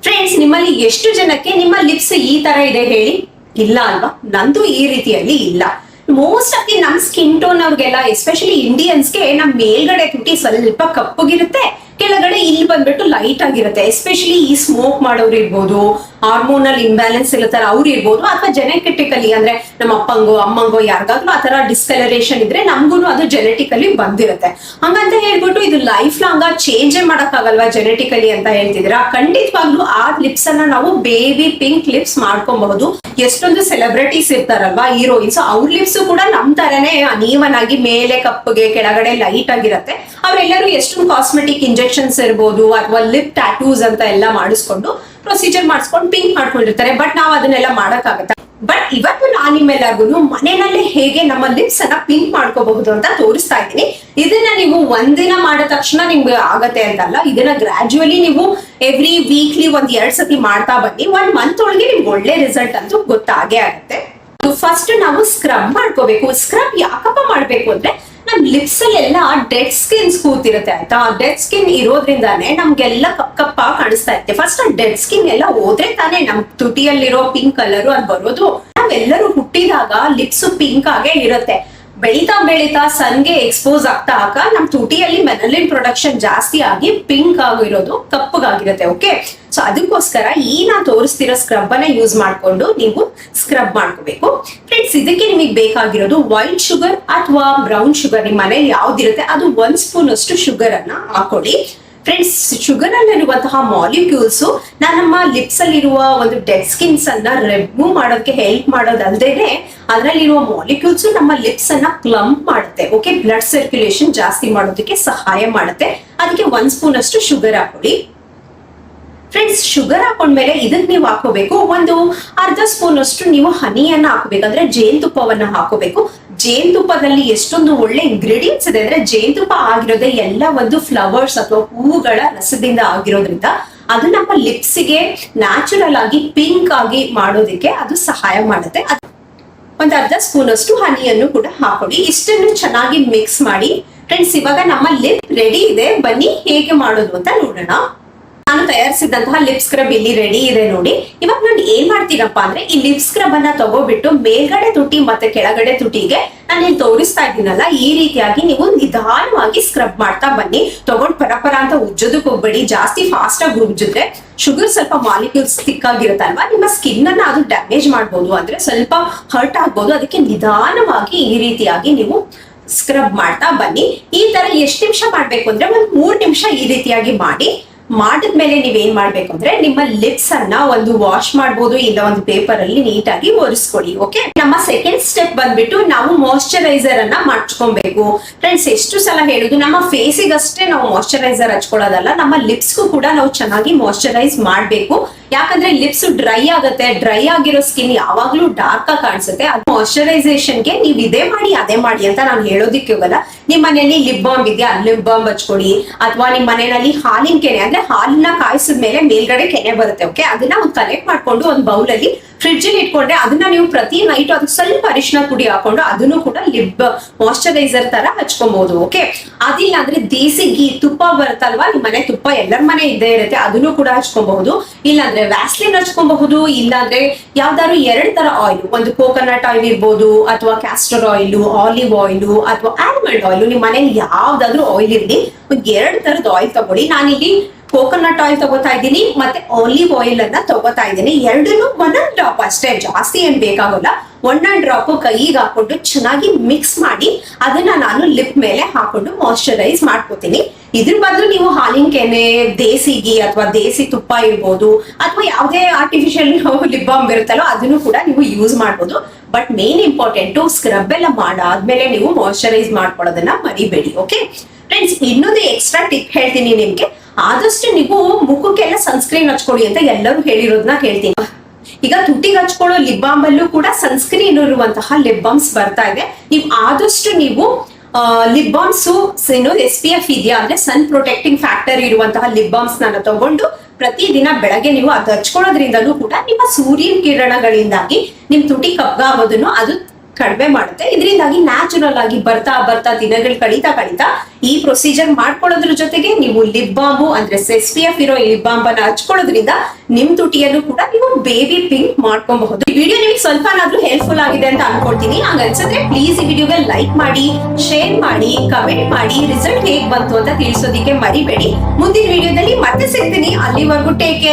Friends, ನಿಮ್ಮಲ್ಲಿ ಎಷ್ಟು ಜನಕ್ಕೆ ನಿಮ್ಮ ಲಿಪ್ಸ್ ಈ ತರ ಇದೆ ಹೇಳಿ? ಇಲ್ಲ ಅಲ್ವಾ? ನಂದು ಈ ರೀತಿಯಲ್ಲಿ ಇಲ್ಲ. ಮೋಸ್ಟ್ ಆಫ್ ದಿ ನಮ್ ಸ್ಕಿನ್ ಟೋನ್ ಅವ್ರಿಗೆಲ್ಲ, ಎಸ್ಪೆಷಲಿ ಇಂಡಿಯನ್ಸ್ಗೆ, ನಮ್ ಮೇಲ್ಗಡೆ ತುಟಿ ಸ್ವಲ್ಪ ಕಪ್ಪಗಿರುತ್ತೆ, ಕೆಳಗಡೆ ಇಲ್ಲಿ ಬಂದ್ಬಿಟ್ಟು ಲೈಟ್ ಆಗಿರುತ್ತೆ. ಎಸ್ಪೆಷಲಿ ಈ ಸ್ಮೋಕ್ ಮಾಡೋರು ಇರ್ಬೋದು, ಹಾರ್ಮೋನಲ್ ಇಂಬ್ಯಾಲೆನ್ಸ್ ಇರುತ್ತಾರೆ ಅವ್ರು ಇರ್ಬೋದು, ಅಥವಾ ಜೆನೆಟಿಕಲಿ ಅಂದ್ರೆ ನಮ್ಮ ಅಪ್ಪಂಗೋ ಅಮ್ಮಂಗೋ ಯಾರಿಗಾದ್ರೂ ಆತರ ಡಿಸ್ಕಲರೇಷನ್ ಇದ್ರೆ ನಮ್ಗೂ ಅದು ಜೆನೆಟಿಕಲಿ ಬಂದಿರುತ್ತೆ. ಹಂಗಂತ ಹೇಳ್ಬಿಟ್ಟು ಇದು ಲೈಫ್ ಲಾಂಗ್ ಚೇಂಜ್ ಮಾಡಕ್ಕಾಗಲ್ವಾ ಜೆನೆಟಿಕಲಿ ಅಂತ ಹೇಳ್ತಿದ್ದೀರಾ? ಖಂಡಿತವಾಗ್ಲೂ ಆ ಲಿಪ್ಸ್ ಅನ್ನ ನಾವು ಬೇಬಿ ಪಿಂಕ್ ಲಿಪ್ಸ್ ಮಾಡ್ಕೊಬಹುದು. ಎಷ್ಟೊಂದು ಸೆಲೆಬ್ರಿಟೀಸ್ ಇರ್ತಾರಲ್ವಾ, ಹೀರೋಯಿನ್ಸ್, ಅವ್ರ ಲಿಪ್ಸ್ ಕೂಡ ನಮ್ ತರನೇ ಅನೀವನ್ ಆಗಿ ಮೇಲೆ ಕಪ್ಪಗೆ ಕೆಳಗಡೆ ಲೈಟ್ ಆಗಿರುತ್ತೆ. ಅವರೆಲ್ಲರೂ ಎಷ್ಟೊಂದು ಕಾಸ್ಮೆಟಿಕ್ ಇಂಜೆಕ್ಷನ್ಸ್ ಇರ್ಬೋದು ಅಥವಾ ಲಿಪ್ ಟ್ಯಾಟೂಸ್ ಅಂತ ಎಲ್ಲ ಮಾಡಿಸ್ಕೊಂಡು ಪ್ರೊಸೀಜರ್ ಮಾಡಿಸ್ಕೊಂಡು ಪಿಂಕ್ ಮಾಡ್ಕೊಂಡಿರ್ತಾರೆ. ಬಟ್ ನಾವು ಅದನ್ನೆಲ್ಲ ಮಾಡಕ್ಕಾಗತ್ತ? ಬಟ್ ಇವತ್ತು ನಾನು ನಿಮ್ಮೆಲ್ಲರಿಗೂ ಮನೆಯಲ್ಲೇ ಹೇಗೆ ನಮ್ಮ ಲಿಪ್ಸ್ ಅನ್ನ ಪಿಂಕ್ ಮಾಡ್ಕೋಬಹುದು ಅಂತ ತೋರಿಸ್ತಾ ಇದ್ದೀನಿ. ಇದನ್ನ ನೀವು ಒಂದಿನ ಮಾಡಿದ ತಕ್ಷಣ ನಿಮ್ಗೆ ಆಗತ್ತೆ ಅಂತಲ್ಲ, ಇದನ್ನ ಗ್ರಾಜುಯಲಿ ನೀವು ಎವ್ರಿ ವೀಕ್ಲಿ 1-2 ಸತಿ ಮಾಡ್ತಾ ಬನ್ನಿ. 1 ಮಂತ್ ಒಳಗೆ ನಿಮ್ಗೆ ಒಳ್ಳೆ ರಿಸಲ್ಟ್ ಅಂತೂ ಗೊತ್ತಾಗೇ ಆಗುತ್ತೆ. ಫಸ್ಟ್ ನಾವು ಸ್ಕ್ರಬ್ ಮಾಡ್ಕೋಬೇಕು. ಸ್ಕ್ರಬ್ ಯಾಕಪ್ಪ ಮಾಡ್ಬೇಕು ಅಂದ್ರೆ, ನಮ್ ಲಿಪ್ಸ್ ಅಲ್ಲೆಲ್ಲ ಡೆಡ್ ಸ್ಕಿನ್ಸ್ ಕೂತಿರುತ್ತೆ, ಆಯ್ತಾ? ಡೆಡ್ ಸ್ಕಿನ್ ಇರೋದ್ರಿಂದಾನೇ ನಮ್ಗೆಲ್ಲ ಕಪ್ಪ ಕಾಣಿಸ್ತಾ ಇರುತ್ತೆ. ಫಸ್ಟ್ ಡೆಡ್ ಸ್ಕಿನ್ ಎಲ್ಲ ಹೋದ್ರೆ ತಾನೇ ನಮ್ ತುಟಿಯಲ್ಲಿರೋ ಪಿಂಕ್ ಕಲರ್ ಅದು ಬರೋದು. ನಾವೆಲ್ಲರೂ ಹುಟ್ಟಿದಾಗ ಲಿಪ್ಸ್ ಪಿಂಕ್ ಆಗೇ ಇರುತ್ತೆ. ಬೆಳೀತಾ ಬೆಳೀತಾ ಸನ್ಗೆ ಎಕ್ಸ್ಪೋಸ್ ಆಗ್ತಾ ನಮ್ ತುಟಿಯಲ್ಲಿ ಮೆಲನಿನ್ ಪ್ರೊಡಕ್ಷನ್ ಜಾಸ್ತಿ ಆಗಿ ಪಿಂಕ್ ಆಗಿರೋದು ಕಪ್ಪಗಾಗಿರುತ್ತೆ. ಓಕೆ, ಸೊ ಅದಕ್ಕೋಸ್ಕರ ಈ ನಾ ತೋರಿಸ್ತಿರೋ ಸ್ಕ್ರಬ್ ಅನ್ನ ಯೂಸ್ ಮಾಡ್ಕೊಂಡು ನೀವು ಸ್ಕ್ರಬ್ ಮಾಡ್ಕೋಬೇಕು. ಫ್ರೆಂಡ್ಸ್, ಇದಕ್ಕೆ ನಿಮಗೆ ಬೇಕಾಗಿರೋದು ವೈಟ್ ಶುಗರ್ ಅಥವಾ ಬ್ರೌನ್ ಶುಗರ್, ನಿಮ್ಮ ಮನೇಲಿ ಯಾವ್ದಿರುತ್ತೆ ಅದು 1 ಸ್ಪೂನ್ ಅಷ್ಟು ಶುಗರ್ ಅನ್ನ ಹಾಕೊಳ್ಳಿ. ಫ್ರೆಂಡ್ಸ್, ಶುಗರ್ ಅಲ್ಲಿರುವಂತಹ ಮಾಲಿಕ್ಯೂಲ್ಸ್ ನಮ್ಮ ಲಿಪ್ಸ್ ಅಲ್ಲಿರುವ ಒಂದು ಡೆಡ್ ಸ್ಕಿನ್ಸ್ ಅನ್ನ ರಿಮೂವ್ ಮಾಡೋದಕ್ಕೆ ಹೆಲ್ಪ್ ಮಾಡೋದಲ್ದೇನೆ ಅದರಲ್ಲಿರುವ ಮಾಲಿಕ್ಯೂಲ್ಸ್ ನಮ್ಮ ಲಿಪ್ಸ್ ಅನ್ನ ಪ್ಲಂಪ್ ಮಾಡುತ್ತೆ. ಓಕೆ, ಬ್ಲಡ್ ಸರ್ಕ್ಯುಲೇಷನ್ ಜಾಸ್ತಿ ಮಾಡೋದಕ್ಕೆ ಸಹಾಯ ಮಾಡುತ್ತೆ. ಅದಕ್ಕೆ 1 ಸ್ಪೂನ್ ಅಷ್ಟು ಶುಗರ್ ಹಾಕೊಳ್ಳಿ. ಫ್ರೆಂಡ್ಸ್, ಶುಗರ್ ಹಾಕೊಂಡ್ಮೇಲೆ ಇದಕ್ಕೆ ನೀವು ಹಾಕೋಬೇಕು ಒಂದು ಅರ್ಧ ಸ್ಪೂನ್ ಅಷ್ಟು ನೀವು ಹನಿಯನ್ನ ಹಾಕೋಬೇಕು, ಅಂದ್ರೆ ಜೇನುತುಪ್ಪವನ್ನ ಹಾಕೋಬೇಕು. ಜೇನುತುಪ್ಪದಲ್ಲಿ ಎಷ್ಟೊಂದು ಒಳ್ಳೆ ಇಂಗ್ರೀಡಿಯೆಂಟ್ಸ್ ಇದೆ ಅಂದ್ರೆ, ಜೇನುತುಪ್ಪ ಆಗಿರೋದೇ ಎಲ್ಲ ಒಂದು ಫ್ಲವರ್ಸ್ ಅಥವಾ ಹೂವುಗಳ ರಸದಿಂದ ಆಗಿರೋದ್ರಿಂದ ಅದು ನಮ್ಮ ಲಿಪ್ಸ್ಗೆ ನ್ಯಾಚುರಲ್ ಆಗಿ ಪಿಂಕ್ ಆಗಿ ಮಾಡೋದಕ್ಕೆ ಅದು ಸಹಾಯ ಮಾಡುತ್ತೆ. ಒಂದು ಅರ್ಧ ಸ್ಪೂನ್ ಅಷ್ಟು ಹನಿಯನ್ನು ಕೂಡ ಹಾಕೊಳ್ಳಿ. ಇಷ್ಟನ್ನು ಚೆನ್ನಾಗಿ ಮಿಕ್ಸ್ ಮಾಡಿ. ಫ್ರೆಂಡ್ಸ್, ಇವಾಗ ನಮ್ಮ ಲಿಪ್ ರೆಡಿ ಇದೆ. ಬನ್ನಿ ಹೇಗೆ ಮಾಡೋದು ಅಂತ ನೋಡೋಣ. ನಾನು ತಯಾರಿಸಿದಂತಹ ಲಿಪ್ ಸ್ಕ್ರಬ್ ಇಲ್ಲಿ ರೆಡಿ ಇದೆ ನೋಡಿ. ಇವಾಗ ನಾನು ಏನ್ ಮಾಡ್ತೀನಪ್ಪ ಅಂದ್ರೆ, ಈ ಲಿಪ್ ಸ್ಕ್ರಬ್ ಅನ್ನ ತಗೋಬಿಟ್ಟು ಮೇಲ್ಗಡೆ ತುಟಿ ಮತ್ತೆ ಕೆಳಗಡೆ ತುಟಿಗೆ ನಾನು ಇಲ್ಲಿ ತೋರಿಸ್ತಾ ಇದ್ದೀನಲ್ಲ, ಈ ರೀತಿಯಾಗಿ ನೀವು ನಿಧಾನವಾಗಿ ಸ್ಕ್ರಬ್ ಮಾಡ್ತಾ ಬನ್ನಿ. ತಗೊಂಡ್ ಪರಪರ ಅಂತ ಉಜ್ಜೋದಕ್ಕೆ ಹೋಗ್ಬೇಡಿ. ಜಾಸ್ತಿ ಫಾಸ್ಟ್ ಆಗಿ ಉಜ್ಜಿದ್ರೆ ಶುಗರ್ ಸ್ವಲ್ಪ ಮಾಲಿಕ್ಯೂಲ್ಸ್ ಥಿಕ್ ಆಗಿರುತ್ತಲ್ವಾ, ನಿಮ್ಮ ಸ್ಕಿನ್ ಅನ್ನ ಅದು ಡ್ಯಾಮೇಜ್ ಮಾಡ್ಬೋದು, ಅಂದ್ರೆ ಸ್ವಲ್ಪ ಹರ್ಟ್ ಆಗ್ಬೋದು. ಅದಕ್ಕೆ ನಿಧಾನವಾಗಿ ಈ ರೀತಿಯಾಗಿ ನೀವು ಸ್ಕ್ರಬ್ ಮಾಡ್ತಾ ಬನ್ನಿ. ಈ ತರ ಎಷ್ಟು ನಿಮಿಷ ಮಾಡ್ಬೇಕು ಅಂದ್ರೆ, 3 ನಿಮಿಷ ಈ ರೀತಿಯಾಗಿ ಮಾಡಿದ್ಮೇಲೆ ನೀವೇನ್ ಮಾಡ್ಬೇಕು ಅಂದ್ರೆ, ನಿಮ್ಮ ಲಿಪ್ಸ್ ಅನ್ನ ಒಂದು ವಾಶ್ ಮಾಡ್ಬೋದು, ಇಲ್ಲ ಒಂದು ಪೇಪರ್ ಅಲ್ಲಿ ನೀಟಾಗಿ ಒರೆಸ್ಕೊಡಿ. ಓಕೆ, ನಮ್ಮ ಸೆಕೆಂಡ್ ಸ್ಟೆಪ್ ಬಂದ್ಬಿಟ್ಟು ನಾವು ಮಾಯಿಶ್ಚರೈಸರ್ ಅನ್ನ ಮಾಡ್ಕೊಬೇಕು. ಫ್ರೆಂಡ್ಸ್, ಎಷ್ಟು ಸಲ ಹೇಳುದು, ನಮ್ಮ ಫೇಸಿಗಷ್ಟೇ ನಾವು ಮಾಯಿಶ್ಚರೈಸರ್ ಹಚ್ಕೊಳ್ಳೋದಲ್ಲ, ನಮ್ಮ ಲಿಪ್ಸ್ಗೂ ಕೂಡ ನಾವು ಚೆನ್ನಾಗಿ ಮಾಯಿಶ್ಚರೈಸ್ ಮಾಡ್ಬೇಕು. ಯಾಕಂದ್ರೆ ಲಿಪ್ಸ್ ಡ್ರೈ ಆಗುತ್ತೆ. ಡ್ರೈ ಆಗಿರೋ ಸ್ಕಿನ್ ಯಾವಾಗ್ಲೂ ಡಾರ್ಕ್ ಆಗಿ ಕಾಣಿಸುತ್ತೆ. ಅದು ಮಾಯಿಶ್ಚರೈಸೇಷನ್ಗೆ ನೀವು ಇದೇ ಮಾಡಿ ಅದೇ ಮಾಡಿ ಅಂತ ನಾನು ಹೇಳೋದಿಕ್ಕೆ ಹೋಗಲ್ಲ. ನಿಮ್ ಮನೆಯಲ್ಲಿ ಲಿಪ್ ಬಾಂಬ್ ಇದೆಯಾ, ಲಿಪ್ ಬಾಂಬ್ ಹಚ್ಕೊಡಿ. ಅಥವಾ ನಿಮ್ ಮನೆಯಲ್ಲಿ ಹಾಲಿನ ಕೆನೆ, ಅಂದ್ರೆ ಹಾಲನ್ನ ಕಾಯಿಸಿದ್ಮೇಲೆ ಮೇಲ್ಗಡೆ ಕೆನೆ ಬರುತ್ತೆ. ಓಕೆ, ಅದನ್ನ ಒಂದು ಕಲೆಕ್ಟ್ ಮಾಡ್ಕೊಂಡು ಒಂದು ಬೌಲ್ ಅಲ್ಲಿ ಫ್ರಿಡ್ಜ್ ಅಲ್ಲಿ ಇಟ್ಕೊಂಡ್ರೆ ಅದನ್ನ ನೀವು ಪ್ರತಿ ನೈಟ್ ಅದು ಸ್ವಲ್ಪ ಅರಿಶಿನ ಪುಡಿ ಹಾಕೊಂಡು ಅದನ್ನು ಕೂಡ ಲಿಪ್ ಮಾಯಿಶ್ಚರೈಸರ್ ತರ ಹಚ್ಕೊಬಹುದು. ಓಕೆ, ಅದಿಲ್ಲ ಅಂದ್ರೆ ದೇಸಿ ಗೀ ತುಪ್ಪ ಬರುತ್ತಲ್ವಾ, ನಿಮ್ ಮನೆ ತುಪ್ಪ ಎಲ್ಲರ ಮನೆ ಇದ್ದೇ ಇರುತ್ತೆ, ಅದನ್ನು ಕೂಡ ಹಚ್ಕೊಬಹುದು. ಇಲ್ಲಾಂದ್ರೆ ವ್ಯಾಸ್ಲಿನ್ ಹಚ್ಕೊಬಹುದು. ಇಲ್ಲಾಂದ್ರೆ ಯಾವ್ದಾದ್ರು 2 ತರ ಆಯಿಲ್, ಒಂದು ಕೋಕೋನಟ್ ಆಯಿಲ್ ಇರ್ಬೋದು, ಅಥವಾ ಕ್ಯಾಸ್ಟರ್ ಆಯಿಲ್, ಆಲಿವ್ ಆಯಿಲ್ ಅಥವಾ ಆಲ್ಮಂಡ್ ಆಯಿಲ್, ನಿಮ್ ಮನೇಲಿ ಯಾವ್ದಾದ್ರು ಆಯಿಲ್ ಇರ್ಲಿ, ಒಂದು 2 ತರದ ಆಯಿಲ್ ತಗೊಳ್ಳಿ. ನಾನಿಲ್ಲಿ ಕೋಕೋನಟ್ ಆಯಿಲ್ ತಗೋತಾ ಇದ್ದೀನಿ ಮತ್ತೆ ಆಲಿವ್ ಆಯಿಲ್ ಅನ್ನ ತಗೋತಾ ಇದ್ದೀನಿ. 2 1 ಡ್ರಾಪ್ ಅಷ್ಟೇ, ಜಾಸ್ತಿ ಏನ್ ಬೇಕಾಗಲ್ಲ. 1 ಡ್ರಾಪ್ ಕೈಗೆ ಹಾಕೊಂಡು ಚೆನ್ನಾಗಿ ಮಿಕ್ಸ್ ಮಾಡಿ ಅದನ್ನ ನಾನು ಲಿಪ್ ಮೇಲೆ ಹಾಕೊಂಡು ಮಾಯಿಶ್ಚರೈಸ್ ಮಾಡ್ಕೋತೀನಿ. ಇದ್ರ ಬದಲು ನೀವು ಹಾಲಿನ ಕೆನೆ, ದೇಸಿ ಗೀ ಅಥವಾ ದೇಸಿ ತುಪ್ಪ ಇರ್ಬೋದು, ಅಥವಾ ಯಾವುದೇ ಆರ್ಟಿಫಿಷಿಯಲ್ ಲಿಪ್ ಬಾಂಬ್ ಇರುತ್ತಲ್ಲೋ ಅದನ್ನು ಕೂಡ ನೀವು ಯೂಸ್ ಮಾಡ್ಬೋದು. ಬಟ್ ಮೇನ್ ಇಂಪಾರ್ಟೆಂಟ್, ಸ್ಕ್ರಬ್ ಎಲ್ಲ ಮಾಡಾದ್ಮೇಲೆ ನೀವು ಮಾಯಿಶ್ಚರೈಸ್ ಮಾಡ್ಕೊಳ್ಳೋದನ್ನ ಮರಿಬೇಡಿ. ಓಕೆ ಫ್ರೆಂಡ್ಸ್, ಇನ್ನೊಂದು ಎಕ್ಸ್ಟ್ರಾ ಟಿಪ್ ಹೇಳ್ತೀನಿ ನಿಮ್ಗೆ. ಆದಷ್ಟು ನೀವು ಮುಖಕ್ಕೆಲ್ಲ ಸನ್ಸ್ಕ್ರೀನ್ ಹಚ್ಕೊಳ್ಳಿ ಅಂತ ಎಲ್ಲರೂ ಹೇಳಿರೋದನ್ನ ಹೇಳ್ತೀನಿ. ಈಗ ತುಟಿಗೆ ಹಚ್ಕೊಳ್ಳೋ ಲಿಪ್ ಬಾಂಬ್ ಅಲ್ಲೂ ಕೂಡ ಸನ್ಸ್ಕ್ರೀನ್ ಇರುವಂತಹ ಲಿಪ್ ಬಾಂಬ್ಸ್ ಬರ್ತಾ ಇದೆ. ನೀವು ಆದಷ್ಟು ನೀವು ಲಿಪ್ ಬಾಂಬ್ಸ್ SPF ಇದೆಯಾ ಅಂದ್ರೆ ಸನ್ ಪ್ರೊಟೆಕ್ಟಿಂಗ್ ಫ್ಯಾಕ್ಟರ್ ಇರುವಂತಹ ಲಿಪ್ ಬಾಂಬ್ಸ್ ನಾನು ತಗೊಂಡು ಪ್ರತಿದಿನ ಬೆಳಗ್ಗೆ ನೀವು ಅದು ಹಚ್ಕೊಳ್ಳೋದ್ರಿಂದಲೂ ಕೂಡ ನಿಮ್ಮ ಸೂರ್ಯನ ಕಿರಣಗಳಿಂದಾಗಿ ನಿಮ್ ತುಟಿ ಕಪ್ಪಗಾಗೋದನ್ನು ಅದು ಕಡಿಮೆ ಮಾಡುತ್ತೆ. ಇದರಿಂದಾಗಿ ನ್ಯಾಚುರಲ್ ಆಗಿ ಬರ್ತಾ ಬರ್ತಾ ದಿನಗಳು ಕಳೀತಾ ಈ ಪ್ರೊಸೀಜರ್ ಮಾಡ್ಕೊಳ್ಳೋದ್ರ ಜೊತೆಗೆ ನೀವು ಲಿಪ್ ಬಾಂಬು ಅಂದ್ರೆ SPF ಇರೋ ಲಿಪ್ ಬಾಂಬ್ ಅನ್ನ ಹಚ್ಕೊಳ್ಳೋದ್ರಿಂದ ನಿಮ್ ತುಟಿಯಲ್ಲೂ ಕೂಡ ನೀವು ಬೇಬಿ ಪಿಂಕ್ ಮಾಡ್ಕೊಬಹುದು. ಈ ವಿಡಿಯೋ ನಿಮ್ಗೆ ಸ್ವಲ್ಪನಾದ್ರೂ ಹೆಲ್ಪ್ಫುಲ್ ಆಗಿದೆ ಅಂತ ಅನ್ಕೊಳ್ತೀನಿ. ಹಂಗನ್ಸಿದ್ರೆ ಪ್ಲೀಸ್ ಈ ವಿಡಿಯೋಗೆ ಲೈಕ್ ಮಾಡಿ, ಶೇರ್ ಮಾಡಿ, ಕಮೆಂಟ್ ಮಾಡಿ, ರಿಸಲ್ಟ್ ಹೇಗ್ ಬಂತು ಅಂತ ತಿಳಿಸೋದಿಕ್ಕೆ ಮರಿಬೇಡಿ. ಮುಂದಿನ ವಿಡಿಯೋದಲ್ಲಿ ಮತ್ತೆ ಸಿಗ್ತೀನಿ. ಅಲ್ಲಿವರೆಗೂ ಟೇಕ್ ಕೇರ್.